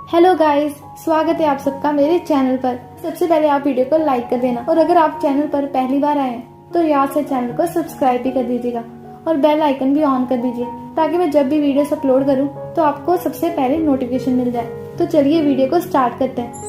Hello guys, स्वागत है आप सबका मेरे चैनल पर। सबसे पहले आप वीडियो को लाइक कर देना और अगर आप चैनल पर पहली बार आए हैं तो याद से चैनल को सब्सक्राइब भी कर दीजिएगा और बेल आइकन भी ऑन कर दीजिए ताकि मैं जब भी वीडियोस अपलोड करूं तो आपको सबसे पहले नोटिफिकेशन मिल जाए। तो चलिए वीडियो को स्टार्ट करते हैं।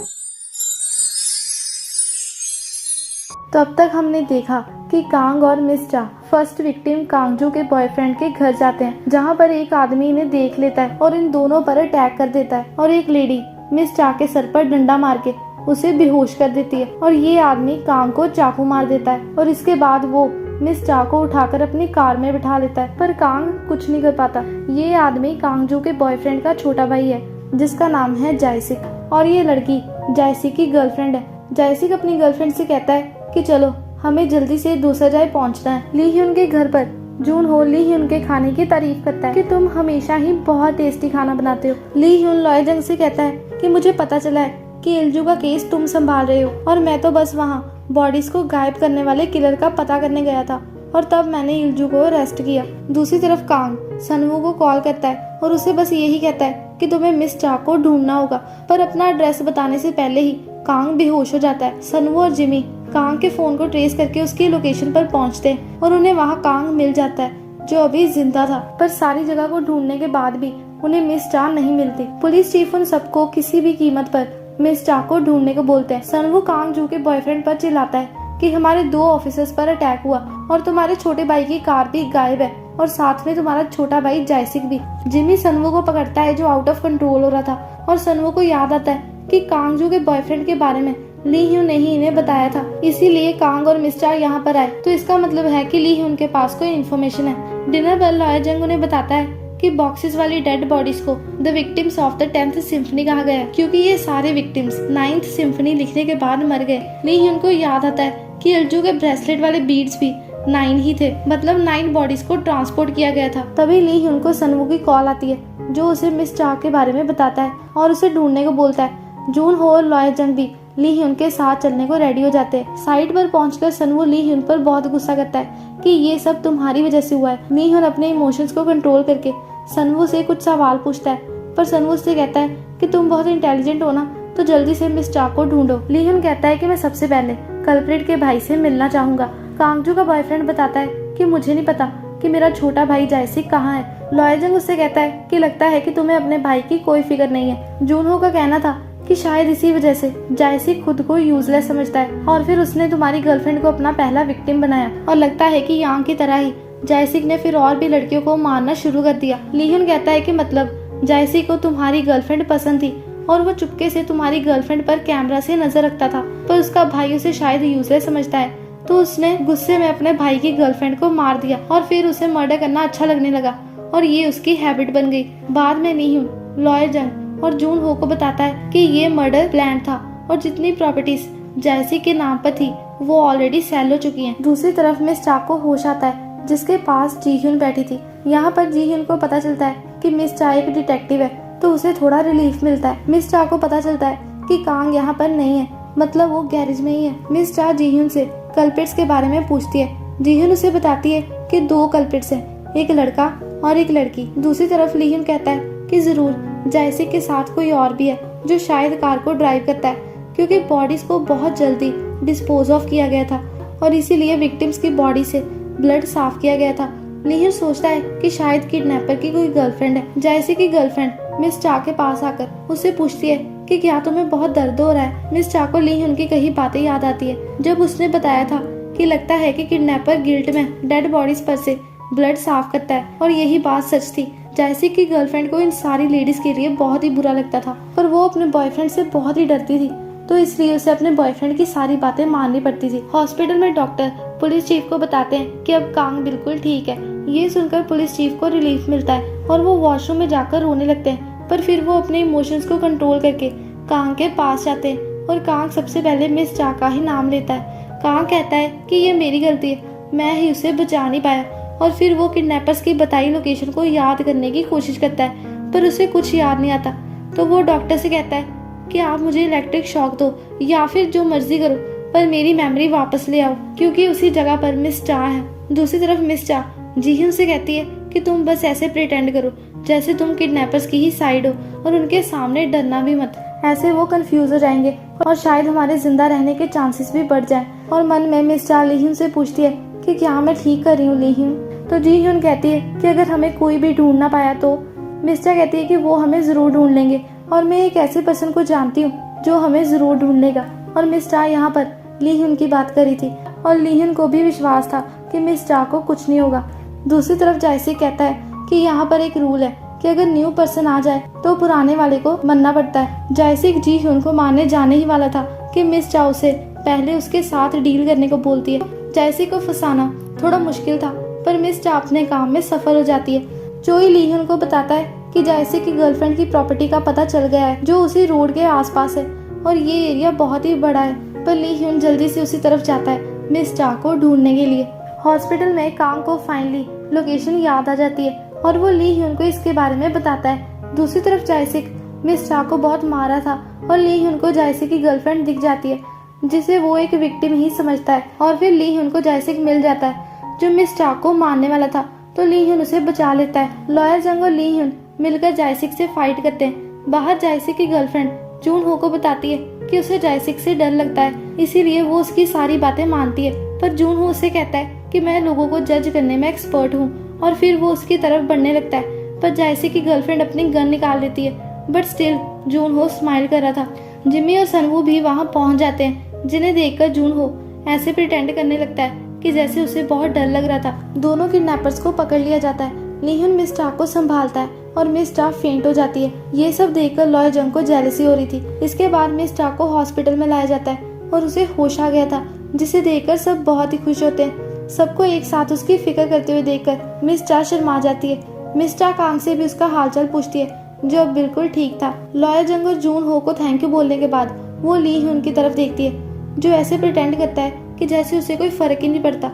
तो अब तक हमने देखा कि कांग और मिस चा फर्स्ट विक्टिम कांगजू के बॉयफ्रेंड के घर जाते हैं, जहां पर एक आदमी इन्हें देख लेता है और इन दोनों पर अटैक कर देता है और एक लेडी मिस चा के सर पर डंडा मार के उसे बेहोश कर देती है और ये आदमी कांग को चाकू मार देता है और इसके बाद वो मिस चा को उठाकर अपनी कार में बिठा लेता है, पर कांग कुछ नहीं कर पाता। ये आदमी कांगजू के बॉयफ्रेंड का छोटा भाई है जिसका नाम है जायसिक और ये लड़की जायसिक की गर्लफ्रेंड है। जायसिक अपनी गर्लफ्रेंड से कहता है कि चलो हमें जल्दी से दूसरा जगह पहुंचना है। ली ह्यून के घर पर जून हो ली ह्यून के खाने की तारीफ करता है कि तुम हमेशा ही बहुत टेस्टी खाना बनाते हो। ली ह्यून लॉय जंग से कहता है कि मुझे पता चला है कि इल्जू का केस तुम संभाल रहे हो और मैं तो बस वहाँ बॉडीज को गायब करने वाले किलर का पता करने गया था और तब मैंने इल्जू को अरेस्ट किया। दूसरी तरफ कांग सनवू को कॉल करता है और उसे बस यही कहता है कि तुम्हें मिस चा को ढूंढना होगा, पर अपना एड्रेस बताने से पहले ही कांग बेहोश हो जाता है। सनवू और जिमी कांग के फोन को ट्रेस करके उसकी लोकेशन पर पहुंचते हैं और उन्हें वहां कांग मिल जाता है जो अभी जिंदा था, पर सारी जगह को ढूंढने के बाद भी उन्हें मिस चा नहीं मिलती। पुलिस चीफ उन सबको किसी भी कीमत पर मिस चा को ढूंढने को बोलते हैं। सनवू कांग जू के बॉयफ्रेंड पर चिल्लाता है कि हमारे 2 ऑफिसर्स पर अटैक हुआ और तुम्हारे छोटे भाई की कार भी गायब है और साथ में तुम्हारा छोटा भाई जायसिक भी। जिमी सनवू को पकड़ता है जो आउट ऑफ कंट्रोल हो रहा था और सनवू को याद आता है कि कांगजू के बॉयफ्रेंड के बारे में ली ह्यून ने ही इन्हें बताया था, इसीलिए कांग और मिस चा यहाँ पर आए। तो इसका मतलब है कि ली ह्यून के पास कोई इन्फॉर्मेशन है। डिनर पर लॉय जंग उन्हें बताता है कि बॉक्सेस वाली डेड बॉडीज को the victims of the 10th symphony कहा गया है क्योंकि ये सारे विक्टिम्स 9th सिम्फनी लिखने के बाद मर गए। ली ह्यून को याद आता है कि इल्जू के ब्रेसलेट वाले बीड्स भी 9 ही थे, मतलब 9 बॉडीज को ट्रांसपोर्ट किया गया था। तभी ली ह्यून को सनवू की कॉल आती है जो उसे मिस चा के बारे में बताता है और उसे ढूंढने को बोलता है। जून हो और लॉय जंग भी ली ह्यून के साथ चलने को रेडी हो जाते हैं। साइड पर पहुंचकर सनवू ली ह्यून पर बहुत गुस्सा करता है कि ये सब तुम्हारी वजह से हुआ है। ली ह्यून अपने इमोशंस को कंट्रोल करके सनवू से कुछ सवाल पूछता है, पर सनवू से कहता है कि तुम बहुत इंटेलिजेंट हो ना, तो जल्दी से मिस चा को ढूंढो। ली ह्यून कहता है कि मैं सबसे पहले कल्प्रिट के भाई से मिलना चाहूंगा। कांगजू का बॉयफ्रेंड बताता है कि मुझे नहीं पता कि मेरा छोटा भाई जायसिक कहाँ है। लॉय जंग उससे कहता है कि लगता है कि तुम्हें अपने भाई की कोई फिक्र नहीं है। जूनहो का कहना था कि शायद इसी वजह से जायसिक खुद को यूजलेस समझता है और फिर उसने तुम्हारी गर्लफ्रेंड को अपना पहला विक्टिम बनाया और लगता है कि यांग की तरह ही जायसिक ने फिर और भी लड़कियों को मारना शुरू कर दिया। ली ह्यून कहता है कि मतलब जायसिक को तुम्हारी गर्लफ्रेंड पसंद थी और वो चुपके से तुम्हारी गर्लफ्रेंड पर कैमरा से नजर रखता था, पर उसका भाई उसे शायद यूजलेस समझता है तो उसने गुस्से में अपने भाई की गर्लफ्रेंड को मार दिया और फिर उसे मर्डर करना अच्छा लगने लगा और ये उसकी हैबिट बन गई। बाद में ली ह्यून लॉय जंग और जून हो को बताता है कि ये मर्डर प्लान था और जितनी प्रॉपर्टीज जायसिक के नाम पर थी वो ऑलरेडी सेल हो चुकी हैं। दूसरी तरफ मिस चा को होश आता है जिसके पास जी ह्यून बैठी थी। यहाँ पर जी ह्यून को पता चलता है कि मिस चा एक डिटेक्टिव है तो उसे थोड़ा रिलीफ मिलता है। मिस चा को पता चलता है कि कांग यहाँ पर नहीं है, मतलब वो गैरेज में ही है। मिस चा जी ह्यून से कल्प्रिट्स के बारे में पूछती है। जी ह्यून उसे बताती है कि 2 कल्प्रिट्स हैं, एक लड़का और एक लड़की। दूसरी तरफ ली ह्यून कहता है कि जरूर जायसिक के साथ कोई और भी है जो शायद कार को ड्राइव करता है क्योंकि बॉडीज को बहुत जल्दी डिस्पोज ऑफ किया गया था और इसीलिए विक्टिम्स की बॉडी से ब्लड साफ किया गया था। ली ह्यून सोचता है कि शायद किडनैपर की कोई गर्लफ्रेंड है। जायसिक की गर्लफ्रेंड मिस चा के पास आकर उससे पूछती है कि क्या तुम्हें बहुत दर्द हो रहा है। मिस चा को ली ह्यून की कई बातें याद आती है जब उसने बताया था कि लगता है कि किडनैपर गिल्ट में डेड बॉडीज पर से ब्लड साफ करता है और यही बात सच थी। जायसिक की गर्लफ्रेंड को इन सारी लेडीज के लिए बहुत ही बुरा लगता था, पर वो अपने बॉयफ्रेंड से बहुत ही डरती थी तो इसलिए उसे अपने बॉयफ्रेंड की सारी बातें माननी पड़ती थी। हॉस्पिटल में डॉक्टर पुलिस चीफ को बताते हैं कि अब कांग बिल्कुल ठीक है। ये सुनकर पुलिस चीफ को रिलीफ मिलता है और वो वॉशरूम में जाकर रोने लगते हैं, पर फिर वो अपने इमोशंस को कंट्रोल करके कांग के पास जाते हैं और कांग सबसे पहले मिस चा का ही नाम लेता है। कांग कहता है कि ये मेरी गलती है, मैं ही उसे बचा नहीं पाया और फिर वो किडनैपर्स की बताई लोकेशन को याद करने की कोशिश करता है पर उसे कुछ याद नहीं आता। तो वो डॉक्टर से कहता है कि आप मुझे इलेक्ट्रिक शॉक दो या फिर जो मर्जी करो पर मेरी मेमोरी वापस ले आओ क्योंकि उसी जगह पर मिस चा है। दूसरी तरफ मिस चा जी ह्यून से कहती है कि तुम बस ऐसे प्रिटेंड करो जैसे तुम किडनैपर्स की ही साइड हो और उनके सामने डरना भी मत, ऐसे वो कंफ्यूज हो जाएंगे और शायद हमारे जिंदा रहने के चांसेस भी बढ़ जाएं। और मन में मिस चा ली ह्यून से पूछती है कि क्या मैं ठीक कर रही हूँ ली ह्यून। तो जी ह्यून कहती है कि अगर हमें कोई भी ढूंढ ना पाया तो मिस चा कहती है कि वो हमें जरूर ढूंढ लेंगे और मैं एक ऐसे पर्सन को जानती हूँ जो हमें जरूर ढूंढ लेगा। और मिस चा यहाँ पर ली ह्यून की बात करी थी और ली ह्यून को भी विश्वास था कि मिस चा को कुछ नहीं होगा। दूसरी तरफ जैसे कहता है कि यहाँ पर एक रूल है कि अगर न्यू पर्सन आ जाए तो पुराने वाले को मानना पड़ता है। जैसे जी ह्यून को मारने जाने ही वाला था कि मिस चा उसे पहले उसके साथ डील करने को बोलती है। जैसे को फंसाना थोड़ा मुश्किल था पर मिस चा अपने काम में सफल हो जाती है। जोई ली ह्यून को बताता है कि जैसे की गर्लफ्रेंड की प्रॉपर्टी का पता चल गया है जो उसी रोड के आसपास है और ये एरिया बहुत ही बड़ा है। पर ली ह्यून जल्दी से उसी तरफ जाता है मिस चा को ढूंढने के लिए। हॉस्पिटल में कांग को फाइनली लोकेशन याद आ जाती है और वो ली ह्यून को इसके बारे में बताता है। दूसरी तरफ जायसिक मिस चा को बहुत मारा था और ली ह्यून को जायसिक की गर्लफ्रेंड दिख जाती है जिसे वो एक विक्टिम ही समझता है। और फिर ली ह्यून को जायसिक मिल जाता है जो मिस चा को मारने वाला था तो ली ह्यून उसे बचा लेता है। लॉयर जंग और ली ह्यून मिलकर जायसिक से फाइट करते हैं। बाहर जायसिक की गर्लफ्रेंड जून हो को बताती है कि उसे जायसिक से डर लगता है इसीलिए वो उसकी सारी बातें मानती है। पर जून हो उसे कहता है कि मैं लोगों को जज करने में एक्सपर्ट हूँ और फिर वो उसकी तरफ बढ़ने लगता है। पर जायसिक की गर्लफ्रेंड अपनी गन निकाल लेती है बट स्टिल जून हो स्माइल कर रहा था। जिमी और सनवू भी वहाँ पहुँच जाते हैं जिन्हें देखकर जून हो ऐसे प्रिटेंड करने लगता है कि जैसे उसे बहुत डर लग रहा था। दोनों किडनैपर्स को पकड़ लिया जाता है। ली ह्यून मिस चा को संभालता है और मिस चा फेंट हो जाती है। ये सब देखकर लॉय जंग को जेलसी हो रही थी। इसके बाद मिस चा को हॉस्पिटल में लाया जाता है और उसे होश आ गया था जिसे देखकर सब बहुत ही खुश होते हैं। सबको एक साथ उसकी फिक्र करते हुए देखकर मिस चा शर्मा जाती है। मिस चा कांग से भी उसका हालचाल पूछती है जो अब बिल्कुल ठीक था। लॉयर जंग और जून हो को थैंक यू बोलने के बाद वो ली ह्यून की तरफ देखती है जो ऐसे प्रिटेंड करता है कि जैसे उसे कोई फर्क ही नहीं पड़ता।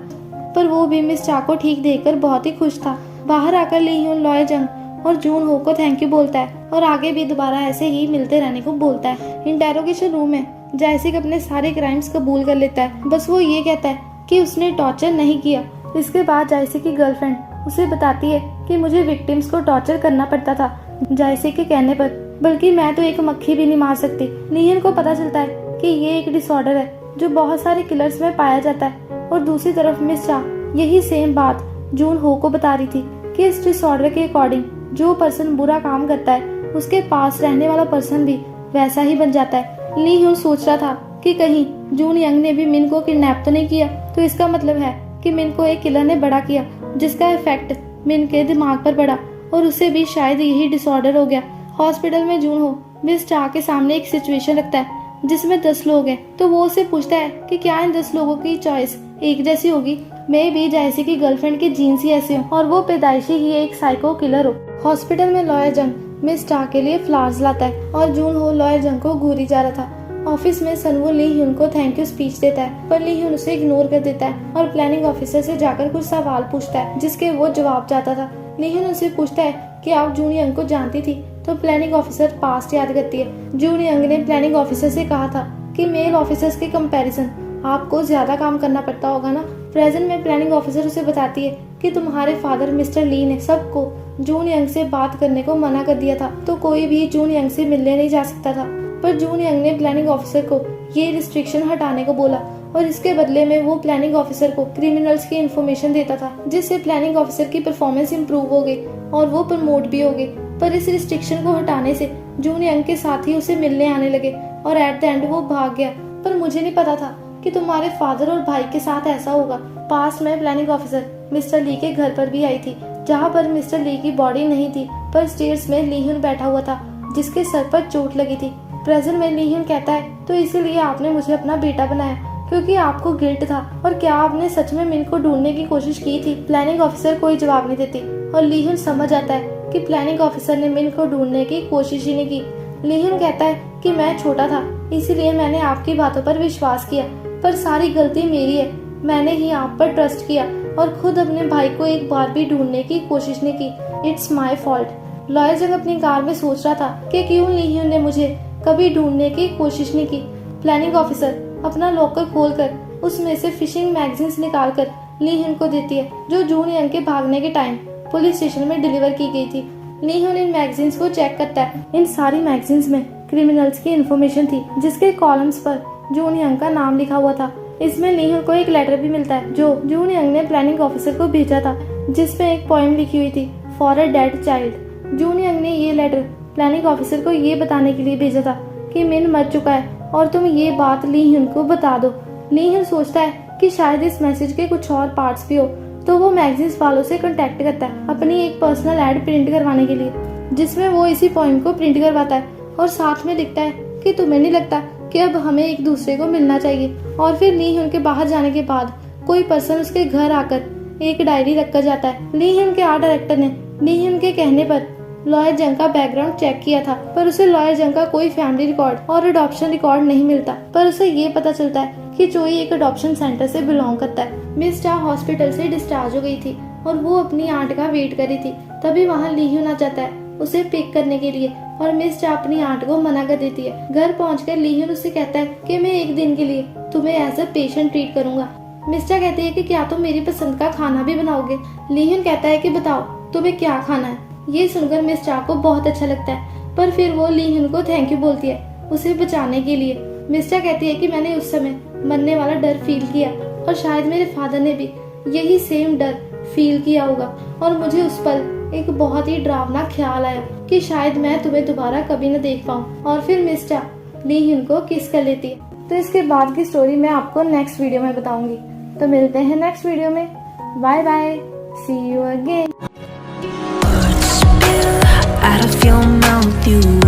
पर वो भी मिस चा को ठीक देखकर बहुत ही खुश था। बाहर आकर ली ह्यून लॉयर जंग और जून हो को थैंक यू बोलता है और आगे भी दोबारा ऐसे ही मिलते रहने को बोलता है। इंटेरोगेशन रूम में जायसिक अपने सारे क्राइम्स कबूल कर लेता है। बस वो ये कहता है कि उसने टॉर्चर नहीं किया। इसके बाद जायसिक की गर्लफ्रेंड उसे बताती है कि मुझे विक्टिम्स को टॉर्चर करना पड़ता था जायसिक के कहने पर, बल्कि मैं तो एक मक्खी भी नहीं मार सकती। ली ह्यून को पता चलता है कि ये एक डिसऑर्डर है जो बहुत सारे किलर्स में पाया जाता है। और दूसरी तरफ मिस चा यही सेम बात जून हो को बता रही थी कि इस डिसऑर्डर के अकॉर्डिंग जो पर्सन बुरा काम करता है उसके पास रहने वाला पर्सन भी वैसा ही बन जाता है। ली ह्यून सोच रहा था कि कहीं जून यंग ने भी मिन को किडनैप तो नहीं किया, तो इसका मतलब है कि मिन को एक किलर ने बड़ा किया जिसका इफेक्ट मिन के दिमाग पर पड़ा और उसे भी शायद यही डिसऑर्डर हो गया। हॉस्पिटल में जून हो मिस चा के सामने एक सिचुएशन रखता है जिसमें 10 लोग हैं तो वो उसे पूछता है कि क्या इन 10 लोगों की चॉइस एक जैसी होगी। मे भी जायसिक की गर्लफ्रेंड के जीन्स ही ऐसे हो और वो पैदाइशी ही एक साइको किलर हो। हॉस्पिटल में लॉयर जंग मिस चा के लिए फ्लावर्स लाता है और जून हो लॉयर जंग को घूरी जा रहा था। ऑफिस में सनवू ली ह्यून को थैंक यू स्पीच देता है पर ली ह्यून उसे इग्नोर कर देता है और प्लानिंग ऑफिसर से जाकर कुछ सवाल पूछता है जिसके वो जवाब चाहता था। ली ह्यून उनसे पूछता है कि आप जून यंग को जानती थी, तो प्लानिंग ऑफिसर पास्ट याद करती है। जून यंग ने प्लानिंग ऑफिसर से कहा था कि मेल ऑफिसर्स के कंपैरिजन आपको ज्यादा काम करना पड़ता होगा ना। प्रेजेंट में प्लानिंग ऑफिसर उसे बताती है कि तुम्हारे फादर मिस्टर ली ने सबको जून यंग से बात करने को मना कर दिया था, तो कोई भी जून यंग से मिलने नहीं जा सकता था। पर जून यंग ने प्लानिंग ऑफिसर को ये रिस्ट्रिक्शन हटाने को बोला और इसके बदले में वो प्लानिंग ऑफिसर को क्रिमिनल्स की इन्फॉर्मेशन देता था जिससे प्लानिंग ऑफिसर की परफॉर्मेंस इंप्रूव हो गई और वो प्रमोट भी हो गए। पर इस रिस्ट्रिक्शन को हटाने से जून यंग के साथ ही उसे मिलने आने लगे और एट द एंड वो भाग गया। पर मुझे नहीं पता था कि तुम्हारे फादर और भाई के साथ ऐसा होगा। पास्ट में प्लानिंग ऑफिसर मिस्टर ली के घर पर भी आई थी जहाँ पर मिस्टर ली की बॉडी नहीं थी पर स्टेयर्स में ली ह्यून बैठा हुआ था जिसके सर पर चोट लगी थी। प्रेजेंट में ली ह्यून कहता है तो इसीलिए आपने मुझे अपना बेटा बनाया क्योंकि आपको गिल्ट था। और क्या आपने सच में मिन को ढूंढने की कोशिश की थी? प्लानिंग ऑफिसर कोई जवाब नहीं देती और ली ह्यून समझ आता है कि प्लानिंग ऑफिसर ने मिन को ढूंढने की कोशिश ही नहीं की। ली ह्यून कहता है कि मैं छोटा था इसीलिए मैंने आपकी बातों पर विश्वास किया, पर सारी गलती मेरी है। मैंने ही आप पर ट्रस्ट किया और खुद अपने भाई को एक बार भी ढूंढने की कोशिश नहीं की। It's my fault. लॉयर जब अपनी कार में सोच रहा था कि क्यों ली ह्यून ने मुझे कभी ढूंढने की कोशिश नहीं की। प्लानिंग ऑफिसर अपना लॉकर खोलकर उसमें से फिशिंग मैगजीन्स निकालकर ली ह्यून को देती है जो जून यंग के भागने के टाइम पुलिस स्टेशन में डिलीवर की गई थी। ली हुन इन मैगजीन्स को चेक करता है। इन सारी मैगजीन्स में क्रिमिनल्स की इन्फॉर्मेशन थी, जिसके कॉलम्स पर जून यंग का नाम लिखा हुआ था। इसमें ली हुन को एक लेटर भी मिलता है जो जून यंग ने प्लानिंग ऑफिसर को भेजा था, जिसमें एक पोएम लिखी हुई थी, for a dead child. June young ने ये लेटर प्लानिंग ऑफिसर को ये बताने के लिए भेजा था कि मिन मर चुका है और तुम ये बात ली हुन को बता दो। ली हुन सोचता है कि शायद इस मैसेज के कुछ और पार्ट्स भी हो, तो वो मैगजीन्स वालों से कांटेक्ट करता है अपनी एक पर्सनल एड प्रिंट करवाने के लिए, जिसमें वो इसी पोएम को प्रिंट करवाता है और साथ में लिखता है कि तुम्हें नहीं लगता कि अब हमें एक दूसरे को मिलना चाहिए। और फिर ली हुन के बाहर जाने के बाद कोई पर्सन उसके घर आकर एक डायरी रख कर जाता है। ली हुन के आर्ट डायरेक्टर ने ली हुन के कहने पर लॉयर जंग का बैकग्राउंड चेक किया था, पर उसे लॉयर जंग का कोई फैमिली रिकॉर्ड और अडॉप्शन रिकॉर्ड नहीं मिलता। पर उसे ये पता चलता है कि चोई एक अडॉप्शन सेंटर से बिलोंग करता है। मिस चा हॉस्पिटल से डिस्चार्ज हो गई थी और वो अपनी आंट का वेट कर रही थी। तभी वहाँ ली हुन आ जाता है उसे पिक करने के लिए और मिस चा अपनी आंट को मना कर देती है। घर पहुंचकर ली हुन उससे कहता है कि मैं एक दिन के लिए तुम्हें एज अ पेशेंट ट्रीट करूंगा। मिस चा कहती है कि क्या तुम मेरी पसंद का खाना भी बनाओगे। ली हुन कहता है कि बताओ तुम्हें क्या खाना है। ये सुनकर मिस चा को बहुत अच्छा लगता है, पर फिर वो ली हुन को थैंक यू बोलती है उसे बचाने के लिए। मिस चा कहती है कि मैंने उस समय मरने वाला डर फील किया और शायद मेरे फादर ने भी यही सेम डर फील किया होगा और मुझे उस पल एक बहुत ही डरावना ख्याल आया कि शायद मैं तुम्हें दोबारा कभी न देख पाऊँ। और फिर मिस चा ली हुन को किस कर लेती है। तो इसके बाद की स्टोरी मैं आपको नेक्स्ट वीडियो में बताऊंगी। तो मिलते हैं नेक्स्ट वीडियो में। Bye bye, see you again. Out of your mouth, you